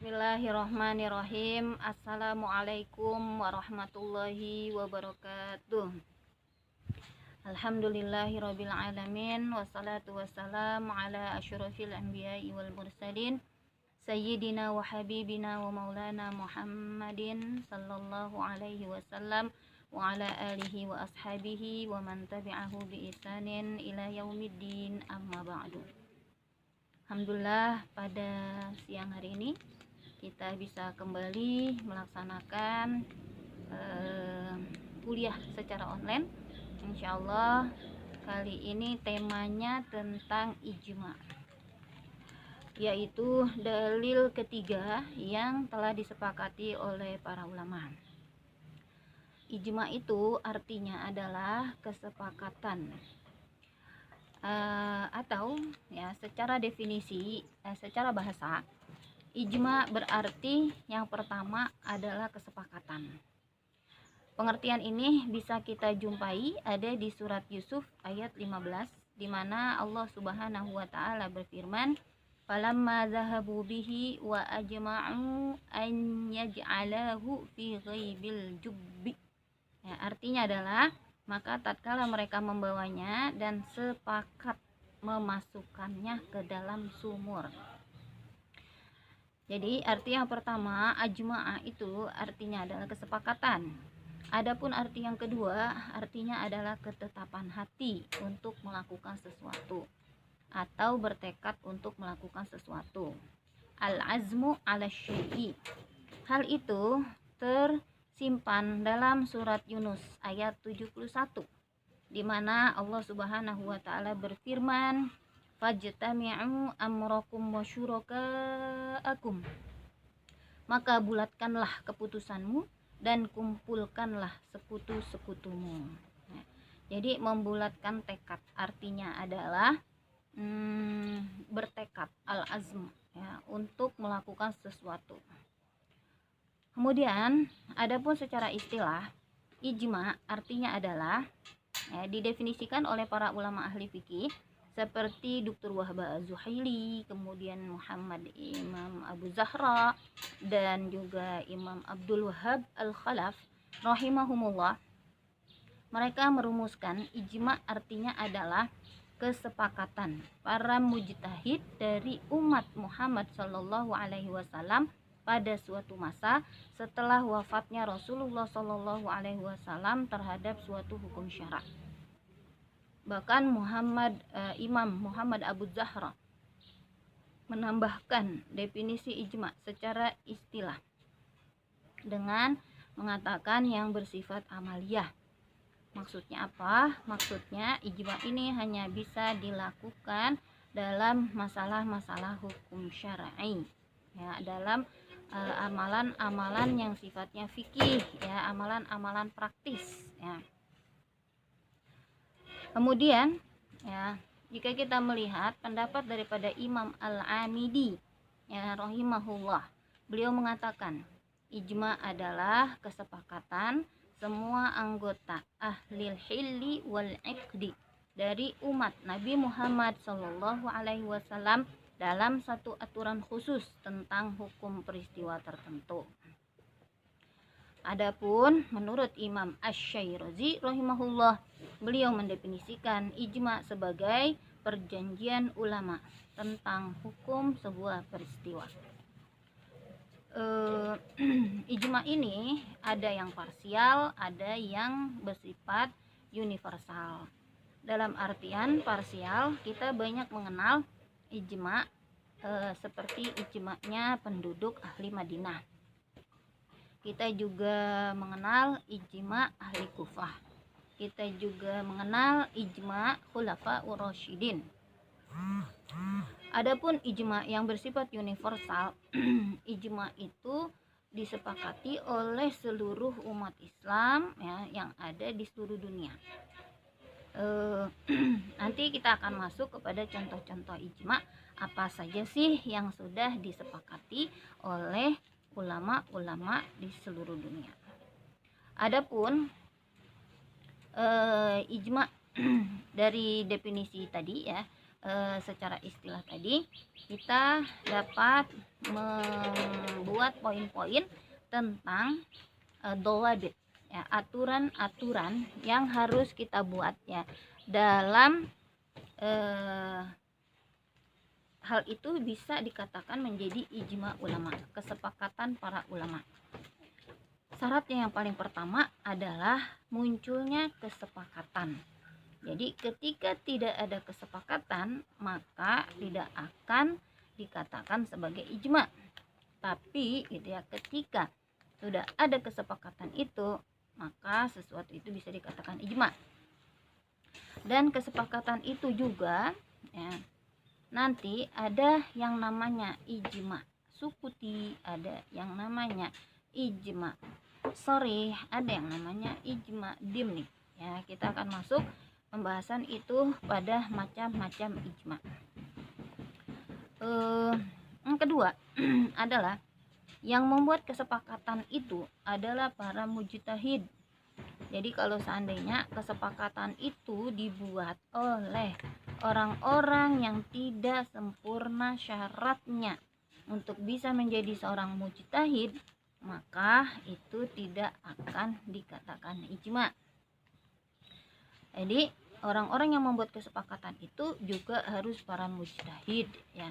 Bismillahirrahmanirrahim. Assalamualaikum warahmatullahi wabarakatuh. Alhamdulillahirabbil alamin, wassalatu wassalamu ala asyrofil anbiya'i wal mursalin sayyidina wa habibina wa maulana Muhammadin sallallahu alaihi wasallam wa ala alihi wa ashabihi wa man tabi'ahu bi ihsanin ila yaumiddin, amma ba'du. Alhamdulillah, pada siang hari ini kita bisa kembali melaksanakan kuliah secara online. Insyaallah kali ini temanya tentang ijma, yaitu dalil ketiga yang telah disepakati oleh para ulama. Ijma itu artinya adalah kesepakatan, atau ya secara definisi, secara bahasa, ijma berarti yang pertama adalah kesepakatan. Pengertian ini bisa kita jumpai ada di surat Yusuf ayat 15, di mana Allah Subhanahu wa taala berfirman, "Falamma zahabu bihi wa ajma'u an yaj'alahu fi ghaibil jubbi." Ya, artinya adalah maka tatkala mereka membawanya dan sepakat memasukkannya ke dalam sumur. Jadi arti yang pertama, ajma'a itu artinya adalah kesepakatan. Adapun arti yang kedua, artinya adalah ketetapan hati untuk melakukan sesuatu atau bertekad untuk melakukan sesuatu. Al-azmu 'ala syai'i. Hal itu tersimpan dalam surat Yunus ayat 71, di mana Allah Subhanahu wa taala berfirman, "Fajtami'u amrakum wa syuraka'akum." Maka bulatkanlah keputusanmu dan kumpulkanlah sekutu-sekutumu. Nah, jadi membulatkan tekad artinya adalah bertekad, al-azm, ya, untuk melakukan sesuatu. Kemudian adapun secara istilah, ijma artinya adalah, ya, didefinisikan oleh para ulama ahli fikih seperti Dr. Wahbah Az-Zuhaili, kemudian Muhammad Imam Abu Zahra, dan juga Imam Abdul Wahhab Al-Khalaf rahimahumullah. Mereka merumuskan ijma artinya adalah kesepakatan para mujtahid dari umat Muhammad sallallahu alaihi wasallam pada suatu masa setelah wafatnya Rasulullah sallallahu alaihi wasallam terhadap suatu hukum syara'. Bahkan Imam Muhammad Abu Zahra menambahkan definisi ijma secara istilah dengan mengatakan yang bersifat amaliyah. Maksudnya apa? Maksudnya ijma ini hanya bisa dilakukan dalam masalah-masalah hukum syar'i, ya, dalam amalan-amalan yang sifatnya fikih, ya, amalan-amalan praktis, ya. Kemudian, ya, jika kita melihat pendapat daripada Imam Al-Amidi, ya, rahimahullah, beliau mengatakan ijma adalah kesepakatan semua anggota ahlil hilli wal iqdi dari umat Nabi Muhammad sallallahu alaihi wasallam dalam satu aturan khusus tentang hukum peristiwa tertentu. Adapun menurut Imam Asy-Syairazi rahimahullah, beliau mendefinisikan ijma sebagai perjanjian ulama tentang hukum sebuah peristiwa. Ijma ini ada yang parsial, ada yang bersifat universal. Dalam artian parsial, kita banyak mengenal ijma seperti ijma'nya penduduk ahli Madinah. Kita juga mengenal ijma ahli Kufah. Kita juga mengenal ijma khulafa ur-rasyidin. Adapun ijma yang bersifat universal, ijma itu disepakati oleh seluruh umat Islam, ya, yang ada di seluruh dunia. Nanti kita akan masuk kepada contoh-contoh ijma apa saja sih yang sudah disepakati oleh ulama-ulama di seluruh dunia. Adapun ijma dari definisi tadi, ya, secara istilah tadi kita dapat membuat poin-poin tentang dawabit, ya, aturan-aturan yang harus kita buat ya dalam hal itu bisa dikatakan menjadi ijma ulama, kesepakatan para ulama. Syaratnya yang paling pertama adalah munculnya kesepakatan. Jadi ketika tidak ada kesepakatan, maka tidak akan dikatakan sebagai ijma. Tapi gitu ya, ketika sudah ada kesepakatan itu, maka sesuatu itu bisa dikatakan ijma. Dan kesepakatan itu juga ya, nanti ada yang namanya ijma sukuti, ada yang namanya ijma sharih, ada yang namanya ijma dimni. Ya, kita akan masuk pembahasan itu pada macam-macam ijma. Yang kedua adalah yang membuat kesepakatan itu adalah para mujtahid. Jadi kalau seandainya kesepakatan itu dibuat oleh orang-orang yang tidak sempurna syaratnya untuk bisa menjadi seorang mujtahid, maka itu tidak akan dikatakan ijma. Jadi orang-orang yang membuat kesepakatan itu juga harus para mujtahid ya.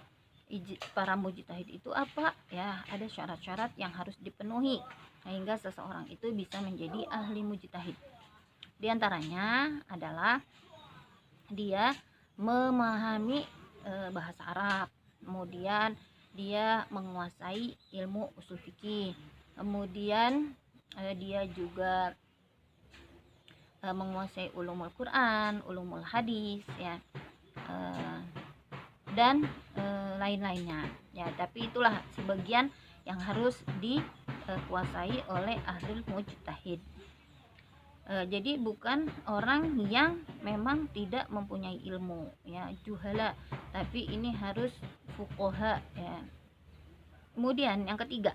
Para mujtahid itu apa? Ya, ada syarat-syarat yang harus dipenuhi sehingga seseorang itu bisa menjadi ahli mujtahid. Di antaranya adalah dia memahami bahasa Arab, kemudian dia menguasai ilmu usul fikih, kemudian dia juga menguasai ulumul Quran, ulumul hadis ya, dan lain-lainnya ya. Tapi itulah sebagian yang harus dikuasai oleh ahli mujtahid. Jadi bukan orang yang memang tidak mempunyai ilmu ya, juhala, tapi ini harus fuqaha ya. Kemudian yang ketiga,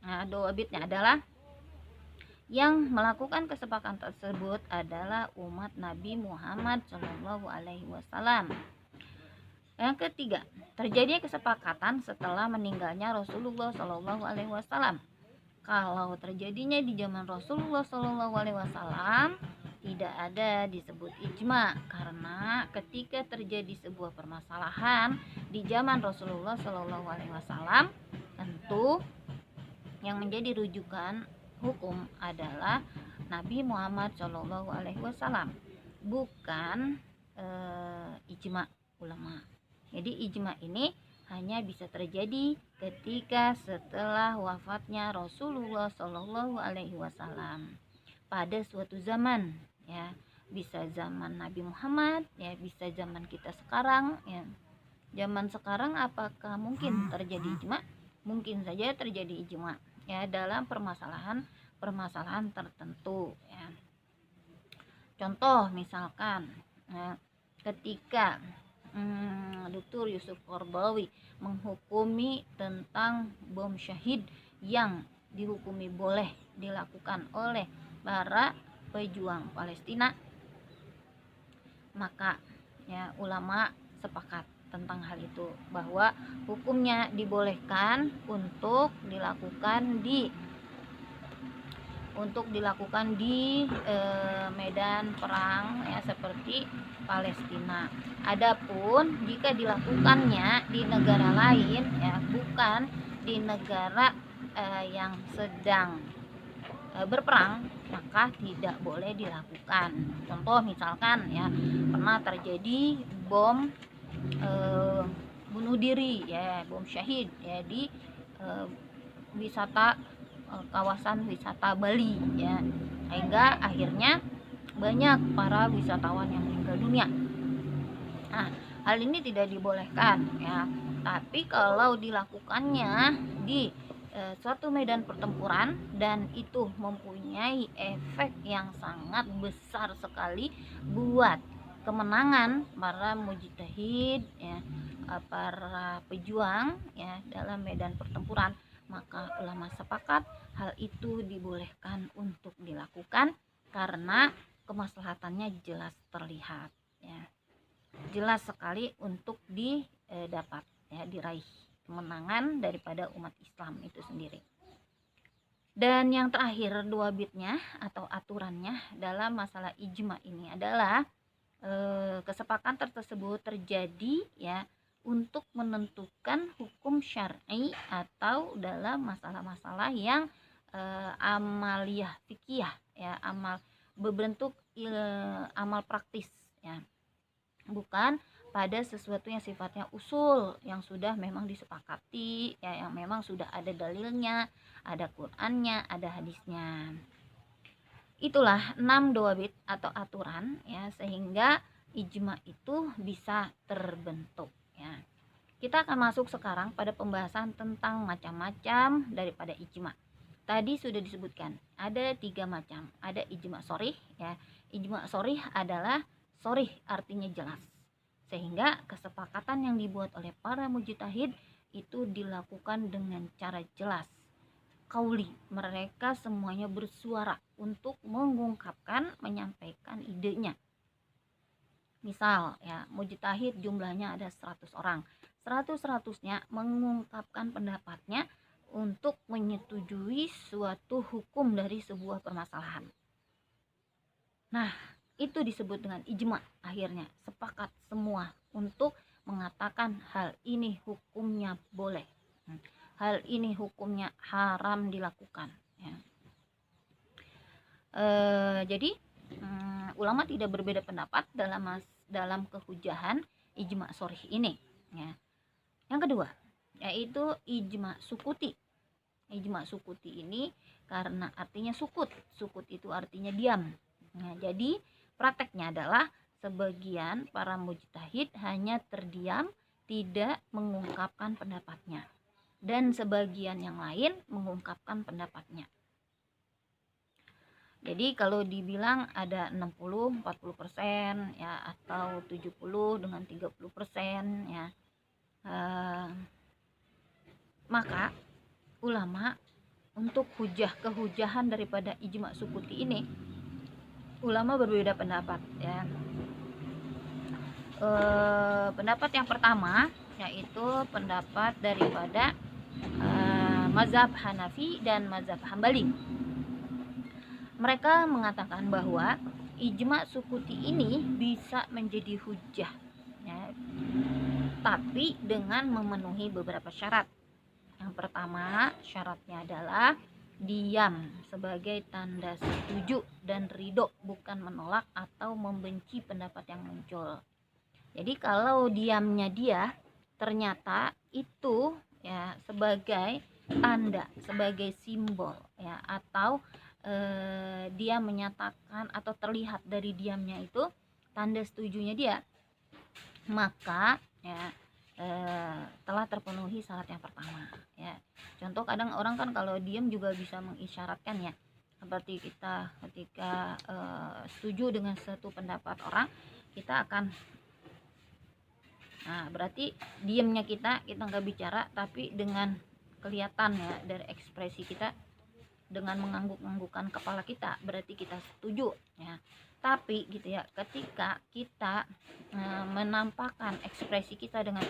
nah dawabitnya adalah yang melakukan kesepakatan tersebut adalah umat Nabi Muhammad Shallallahu Alaihi Wasallam. Yang ketiga, terjadinya kesepakatan setelah meninggalnya Rasulullah Shallallahu Alaihi Wasallam. Kalau terjadinya di zaman Rasulullah Shallallahu Alaihi Wasallam, tidak ada disebut ijma, karena ketika terjadi sebuah permasalahan di zaman Rasulullah Shallallahu Alaihi Wasallam, tentu yang menjadi rujukan hukum adalah Nabi Muhammad Shallallahu Alaihi Wasallam, bukan ijma ulama. Jadi ijma ini hanya bisa terjadi ketika setelah wafatnya Rasulullah Shallallahu Alaihi Wasallam pada suatu zaman ya, bisa zaman Nabi Muhammad ya, bisa zaman kita sekarang ya. Zaman sekarang apakah mungkin terjadi ijma? Mungkin saja terjadi ijma ya dalam permasalahan tertentu ya. Contoh misalkan ya, ketika Dr. Yusuf Qaradawi menghukumi tentang bom syahid yang dihukumi boleh dilakukan oleh para pejuang Palestina, maka ya ulama sepakat tentang hal itu, bahwa hukumnya dibolehkan untuk dilakukan di medan perang ya, seperti Palestina. Adapun jika dilakukannya di negara lain ya, bukan di negara yang sedang berperang, maka tidak boleh dilakukan. Contoh misalkan ya, pernah terjadi bom bunuh diri ya, bom syahid ya di kawasan wisata Bali ya, sehingga akhirnya banyak para wisatawan yang meninggal dunia. Nah, hal ini tidak dibolehkan ya. Tapi kalau dilakukannya di suatu medan pertempuran dan itu mempunyai efek yang sangat besar sekali buat kemenangan para mujtahid ya, para pejuang ya dalam medan pertempuran, maka ulama sepakat hal itu dibolehkan untuk dilakukan karena kemaslahatannya jelas terlihat ya, jelas sekali untuk didapat ya, diraih kemenangan daripada umat Islam itu sendiri. Dan yang terakhir dua bitnya atau aturannya dalam masalah ijma ini adalah kesepakatan tersebut terjadi ya untuk menentukan hukum syar'i atau dalam masalah-masalah yang amaliyah fikih ya, amal berbentuk amal praktis ya, bukan pada sesuatu yang sifatnya usul yang sudah memang disepakati ya, yang memang sudah ada dalilnya, ada Qur'annya, ada hadisnya. Itulah 6 dawabit atau aturan ya, sehingga ijma itu bisa terbentuk ya. Kita akan masuk sekarang pada pembahasan tentang macam-macam daripada ijma. Tadi sudah disebutkan ada 3 macam. Ada ijma shorih ya. Ijma shorih adalah shorih artinya jelas, sehingga kesepakatan yang dibuat oleh para mujtahid itu dilakukan dengan cara jelas. Kauli, mereka semuanya bersuara untuk mengungkapkan, menyampaikan idenya. Misal ya, mujtahid jumlahnya ada 100 orang. 100-100-nya mengungkapkan pendapatnya untuk menyetujui suatu hukum dari sebuah permasalahan. Nah, itu disebut dengan ijma. Akhirnya sepakat semua untuk mengatakan hal ini hukumnya boleh, hal ini hukumnya haram dilakukan ya. Jadi ulama tidak berbeda pendapat dalam kehujahan ijma shorih ini ya. Yang kedua yaitu ijma sukuti. Ijma sukuti ini karena artinya sukut itu artinya diam. Nah, jadi prakteknya adalah sebagian para mujtahid hanya terdiam, tidak mengungkapkan pendapatnya, dan sebagian yang lain mengungkapkan pendapatnya. Jadi kalau dibilang ada 60-40% ya, atau 70 dengan 30% ya, maka ulama untuk kehujahan daripada ijma sukuti ini, ulama berbeda pendapat ya. Pendapat yang pertama yaitu pendapat daripada mazhab Hanafi dan mazhab Hambali. Mereka mengatakan bahwa ijma sukuti ini bisa menjadi hujjah ya, tapi dengan memenuhi beberapa syarat. Yang pertama syaratnya adalah diam sebagai tanda setuju dan ridho, bukan menolak atau membenci pendapat yang muncul. Jadi kalau diamnya dia ternyata itu ya sebagai tanda, sebagai simbol ya, atau dia menyatakan atau terlihat dari diamnya itu tanda setujunya dia, maka ya telah terpenuhi syarat yang pertama ya. Contoh kadang orang kan kalau diam juga bisa mengisyaratkan ya, seperti kita ketika setuju dengan satu pendapat orang, kita akan, nah berarti diamnya kita nggak bicara, tapi dengan kelihatan ya dari ekspresi kita dengan mengangguk-anggukkan kepala kita, berarti kita setuju ya. Tapi gitu ya, ketika kita menampakkan ekspresi kita dengan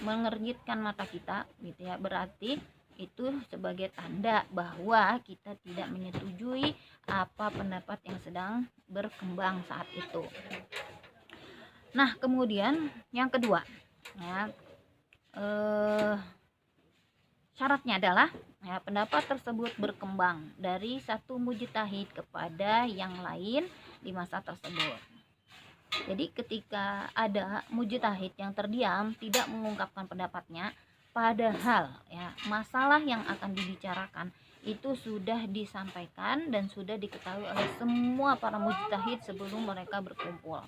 mengernyitkan mata kita gitu ya, berarti itu sebagai tanda bahwa kita tidak menyetujui apa pendapat yang sedang berkembang saat itu. Nah kemudian yang kedua ya, syaratnya adalah ya, pendapat tersebut berkembang dari satu mujtahid kepada yang lain di masa tersebut. Jadi ketika ada mujtahid yang terdiam, tidak mengungkapkan pendapatnya, padahal ya masalah yang akan dibicarakan itu sudah disampaikan dan sudah diketahui oleh semua para mujtahid sebelum mereka berkumpul.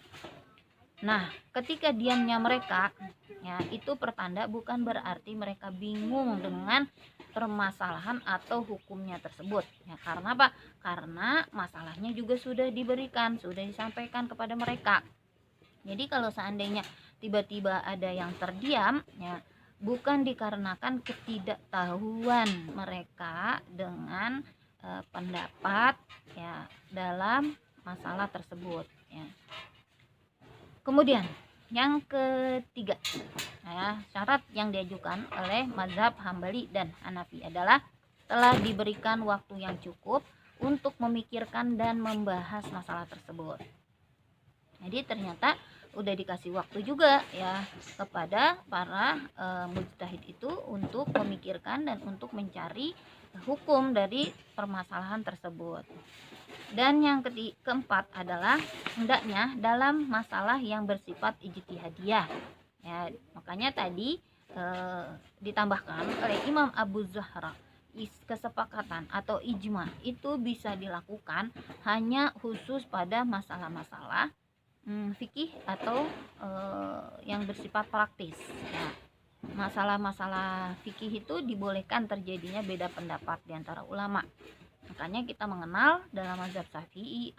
Nah, ketika diamnya mereka ya, itu pertanda bukan berarti mereka bingung dengan permasalahan atau hukumnya tersebut ya. Karena apa? Karena masalahnya juga sudah diberikan, sudah disampaikan kepada mereka. Jadi kalau seandainya tiba-tiba ada yang terdiam ya, bukan dikarenakan ketidaktahuan mereka dengan pendapat ya dalam masalah tersebut ya. Kemudian Yang ketiga, ya, syarat yang diajukan oleh mazhab Hambali dan Hanafi adalah telah diberikan waktu yang cukup untuk memikirkan dan membahas masalah tersebut. Jadi ternyata udah dikasih waktu juga ya kepada para mujtahid itu untuk memikirkan dan untuk mencari hukum dari permasalahan tersebut. Dan yang keempat adalah hendaknya dalam masalah yang bersifat ijtihadiyah. Ya, makanya tadi ditambahkan oleh Imam Abu Zahra, kesepakatan atau ijma itu bisa dilakukan hanya khusus pada masalah-masalah fikih atau yang bersifat praktis ya. Masalah-masalah fikih itu dibolehkan terjadinya beda pendapat di antara ulama. Makanya kita mengenal dalam mazhab Syafi'i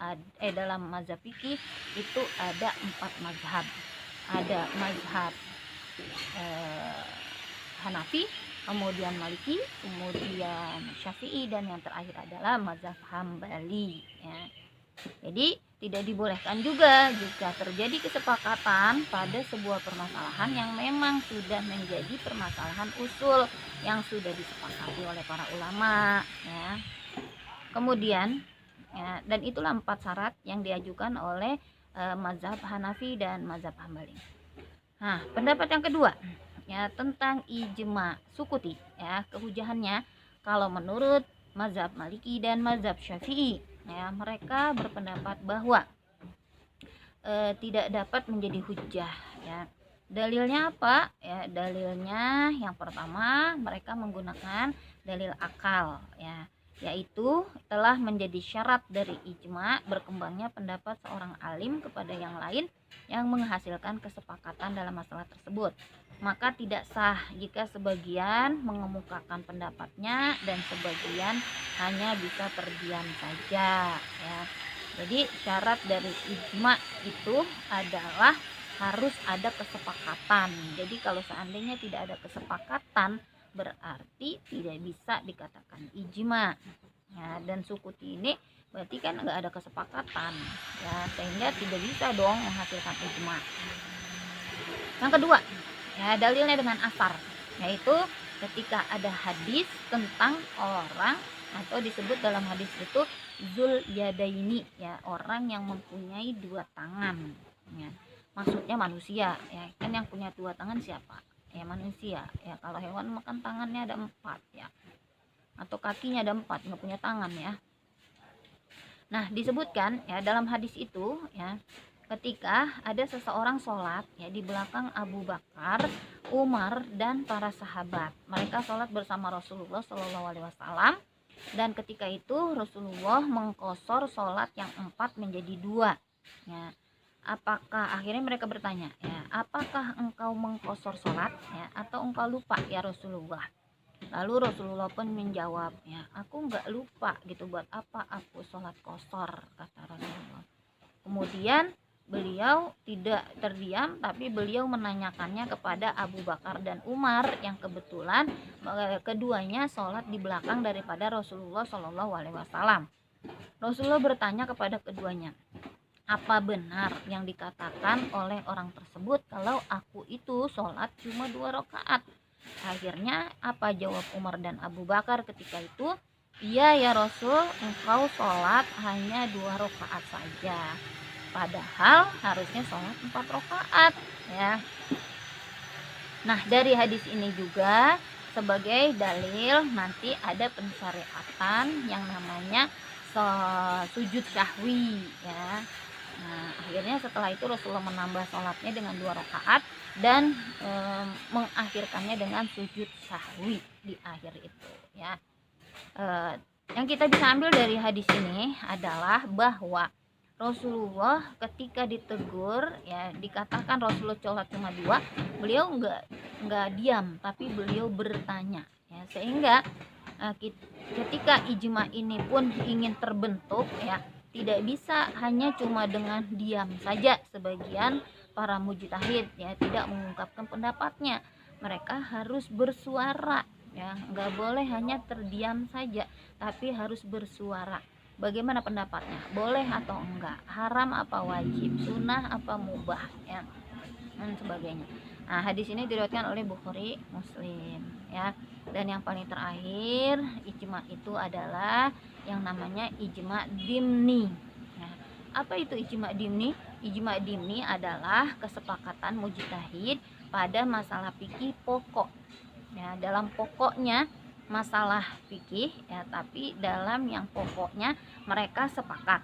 dalam mazhab fikih itu ada 4 mazhab. Ada mazhab Hanafi, kemudian Maliki, kemudian Syafi'i, dan yang terakhir adalah mazhab Hambali ya. Jadi tidak dibolehkan juga jika terjadi kesepakatan pada sebuah permasalahan yang memang sudah menjadi permasalahan usul yang sudah disepakati oleh para ulama ya. Kemudian ya, dan itulah 4 syarat yang diajukan oleh mazhab Hanafi dan mazhab Hambali. Nah, pendapat yang kedua ya tentang ijma sukuti ya, kehujahannya kalau menurut mazhab Maliki dan mazhab Syafi'i ya, mereka berpendapat bahwa tidak dapat menjadi hujjah ya. Dalilnya apa ya? Dalilnya yang pertama mereka menggunakan dalil akal ya, yaitu telah menjadi syarat dari ijma berkembangnya pendapat seorang alim kepada yang lain yang menghasilkan kesepakatan dalam masalah tersebut. Maka tidak sah jika sebagian mengemukakan pendapatnya dan sebagian hanya bisa terdiam saja ya. Jadi syarat dari ijma itu adalah harus ada kesepakatan. Jadi kalau seandainya tidak ada kesepakatan berarti tidak bisa dikatakan ijma ya. Dan sukuti ini berarti kan nggak ada kesepakatan ya, sehingga tidak bisa dong menghasilkan ijma. Yang kedua ya, dalilnya dengan asar, yaitu ketika ada hadis tentang orang atau disebut dalam hadis itu zul yadaini ya, orang yang mempunyai 2 tangan ya. Maksudnya manusia ya, kan yang punya 2 tangan siapa ya? Manusia ya. Kalau hewan makan tangannya ada 4 ya, atau kakinya ada 4, nggak punya tangan ya. Nah, disebutkan ya dalam hadis itu ya, ketika ada seseorang sholat ya di belakang Abu Bakar, Umar, dan para sahabat. Mereka sholat bersama Rasulullah Shallallahu Alaihi Wasallam, dan ketika itu Rasulullah mengqosor sholat yang 4 menjadi 2 ya. Apakah akhirnya mereka bertanya ya, apakah engkau mengqosor sholat ya, atau engkau lupa ya Rasulullah? Lalu Rasulullah pun menjawab ya, aku nggak lupa gitu, buat apa aku sholat qosor, kata Rasulullah. Kemudian beliau tidak terdiam, tapi beliau menanyakannya kepada Abu Bakar dan Umar yang kebetulan keduanya sholat di belakang daripada Rasulullah Shallallahu Alaihi Wasallam. Rasulullah bertanya kepada keduanya, apa benar yang dikatakan oleh orang tersebut kalau aku itu sholat cuma 2 rakaat? Akhirnya apa jawab Umar dan Abu Bakar ketika itu? Iya ya Rasul, engkau sholat hanya 2 rakaat saja, padahal harusnya sholat 4 rakaat ya. Nah, dari hadis ini juga sebagai dalil nanti ada pensyariatan yang namanya sujud syahwi ya. Nah, akhirnya setelah itu Rasulullah menambah sholatnya dengan 2 rakaat dan mengakhirkannya dengan sujud syahwi di akhir itu ya. Yang kita bisa ambil dari hadis ini adalah bahwa Rasulullah ketika ditegur ya, dikatakan Rasulullah sholat cuma 2, beliau nggak diam, tapi beliau bertanya ya, sehingga ketika ijma ini pun ingin terbentuk ya, tidak bisa hanya cuma dengan diam saja. Sebagian para mujtahid ya tidak mengungkapkan pendapatnya, mereka harus bersuara ya, nggak boleh hanya terdiam saja, tapi harus bersuara. Bagaimana pendapatnya, boleh atau enggak, haram apa wajib, sunnah apa mubah ya. dan sebagainya. Nah, hadis ini diriwayatkan oleh Bukhari, Muslim, ya. Dan yang paling terakhir, ijma itu adalah yang namanya ijma dimni. Nah, apa itu ijma dimni? Ijma dimni adalah kesepakatan mujtahid pada masalah fikih pokok. Ya, dalam pokoknya masalah fikih ya, tapi dalam yang pokoknya mereka sepakat.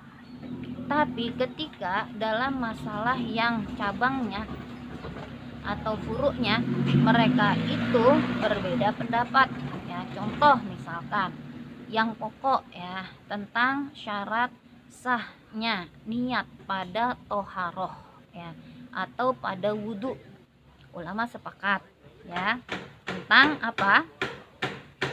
Tapi ketika dalam masalah yang cabangnya atau furuknya mereka itu berbeda pendapat ya. Contoh misalkan yang pokok ya tentang syarat sahnya niat pada toharoh ya atau pada wudhu, ulama sepakat ya tentang apa,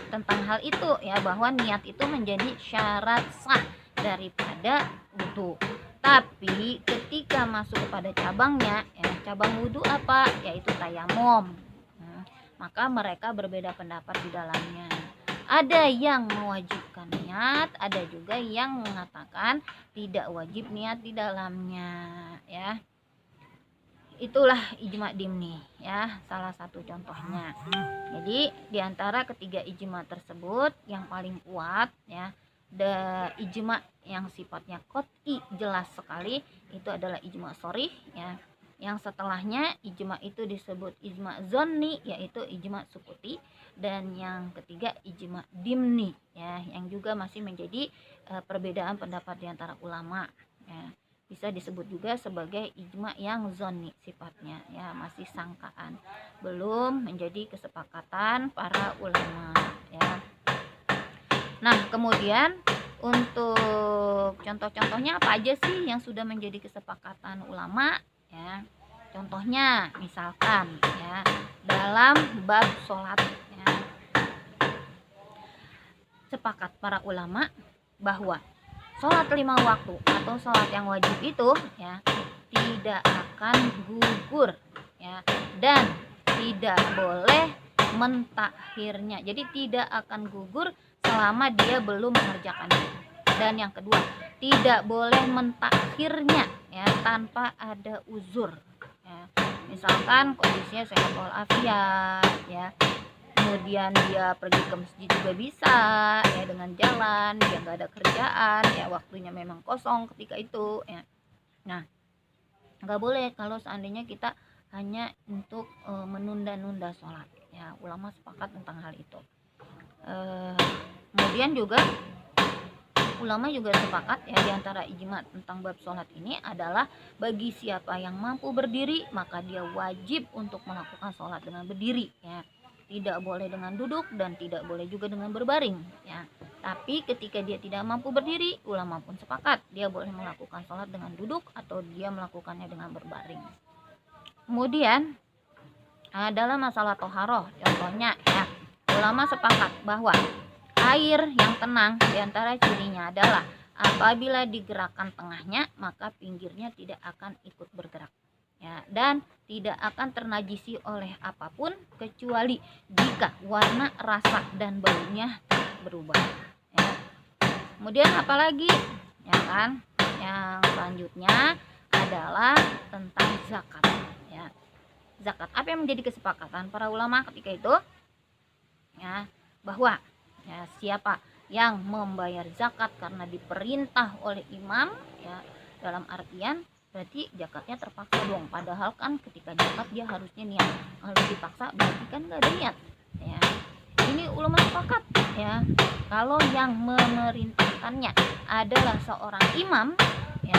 tentang hal itu ya, bahwa niat itu menjadi syarat sah daripada wudhu. Tapi ketika masuk kepada cabangnya ya, cabang wudhu apa, yaitu tayamum, maka mereka berbeda pendapat di dalamnya. Ada yang mewajibkan niat, ada juga yang mengatakan tidak wajib niat di dalamnya ya. Itulah ijma dimni ya, salah satu contohnya. Jadi diantara ketiga ijma tersebut yang paling kuat ya, ijma yang sifatnya qot'i, jelas sekali, itu adalah ijma sharih ya. Yang setelahnya ijma itu disebut ijma zonni, yaitu ijma sukuti. Dan yang ketiga ijma dimni ya, yang juga masih menjadi perbedaan pendapat diantara ulama ya. Bisa disebut juga sebagai ijma yang zonni sifatnya ya, masih sangkaan, belum menjadi kesepakatan para ulama ya. Nah, kemudian untuk contoh-contohnya apa aja sih yang sudah menjadi kesepakatan ulama ya? Contohnya misalkan ya, dalam bab sholat ya, sepakat para ulama bahwa sholat 5 waktu atau sholat yang wajib itu ya tidak akan gugur ya, dan tidak boleh mentakhirnya. Jadi tidak akan gugur selama dia belum mengerjakannya. Dan yang kedua, tidak boleh mentakhirnya ya tanpa ada uzur ya. Misalkan kondisinya sehat walafiat ya, kemudian dia pergi ke masjid juga bisa ya dengan jalan, dia nggak ada kerjaan ya, waktunya memang kosong ketika itu ya. Nah, nggak boleh kalau seandainya kita hanya untuk menunda-nunda sholat ya, ulama sepakat tentang hal itu. Kemudian juga ulama juga sepakat ya, diantara ijma tentang bab sholat ini adalah bagi siapa yang mampu berdiri maka dia wajib untuk melakukan sholat dengan berdiri ya. Tidak boleh dengan duduk dan tidak boleh juga dengan berbaring ya. Tapi ketika dia tidak mampu berdiri, ulama pun sepakat dia boleh melakukan sholat dengan duduk atau dia melakukannya dengan berbaring. Kemudian dalam masalah toharoh, contohnya ya, ulama sepakat bahwa air yang tenang diantara cirinya adalah apabila digerakkan tengahnya maka pinggirnya tidak akan ikut bergerak ya, dan tidak akan ternajisi oleh apapun kecuali jika warna, rasa, dan baunya berubah ya. Kemudian apalagi ya kan, yang selanjutnya adalah tentang zakat ya. Zakat, apa yang menjadi kesepakatan para ulama ketika itu ya, bahwa ya, siapa yang membayar zakat karena diperintah oleh imam ya, dalam artian berarti zakatnya terpaksa dong, padahal kan ketika zakat dia harusnya niat, kalau dipaksa berarti kan nggak ada niat ya. Ini ulama sepakat ya, kalau yang memerintahkannya adalah seorang imam ya,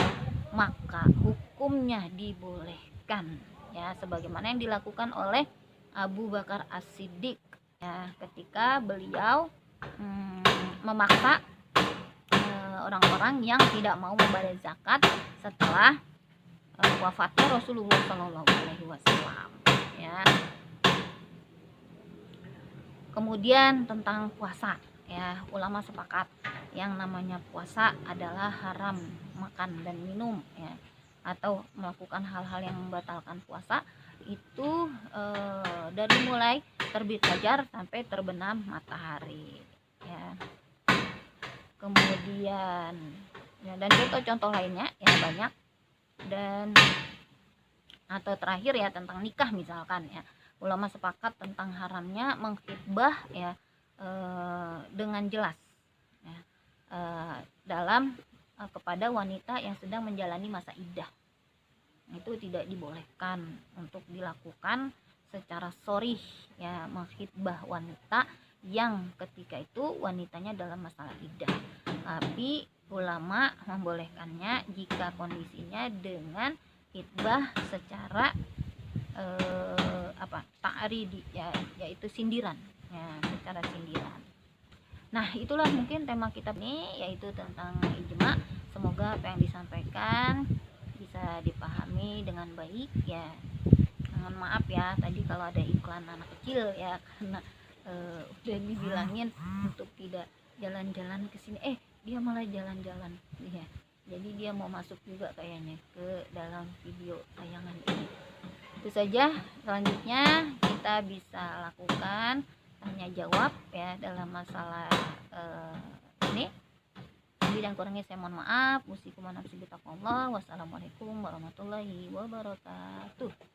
maka hukumnya dibolehkan ya, sebagaimana yang dilakukan oleh Abu Bakar As-Siddiq ya, ketika beliau memaksa orang-orang yang tidak mau membayar zakat setelah wafatnya Rasulullah SAW ya. Kemudian tentang puasa ya, ulama sepakat yang namanya puasa adalah haram makan dan minum ya, atau melakukan hal-hal yang membatalkan puasa itu dari mulai terbit fajar sampai terbenam matahari ya. Kemudian ya, dan contoh-contoh lainnya ya banyak. Dan Atau terakhir ya tentang nikah misalkan ya, ulama sepakat tentang haramnya mengkhitbah ya dengan jelas ya, dalam kepada wanita yang sedang menjalani masa iddah. Itu tidak dibolehkan untuk dilakukan secara sorih ya, mengkhitbah wanita yang ketika itu wanitanya dalam masalah iddah. Tapi ulama membolehkannya jika kondisinya dengan khitbah secara ta'ridi ya, yaitu sindiran ya, secara sindiran. Nah, itulah mungkin tema kitab ini, yaitu tentang ijma. Semoga apa yang disampaikan bisa dipahami dengan baik ya. Mohon maaf ya tadi kalau ada iklan anak kecil ya, karena udah dibilangin untuk tidak jalan-jalan ke sini, dia malah jalan-jalan ya. Jadi dia mau masuk juga kayaknya ke dalam video tayangan ini. Itu saja, selanjutnya kita bisa lakukan tanya jawab ya dalam masalah ini. Lebih dan kurangnya saya mohon maaf. Wassalamualaikum warahmatullahi wabarakatuh.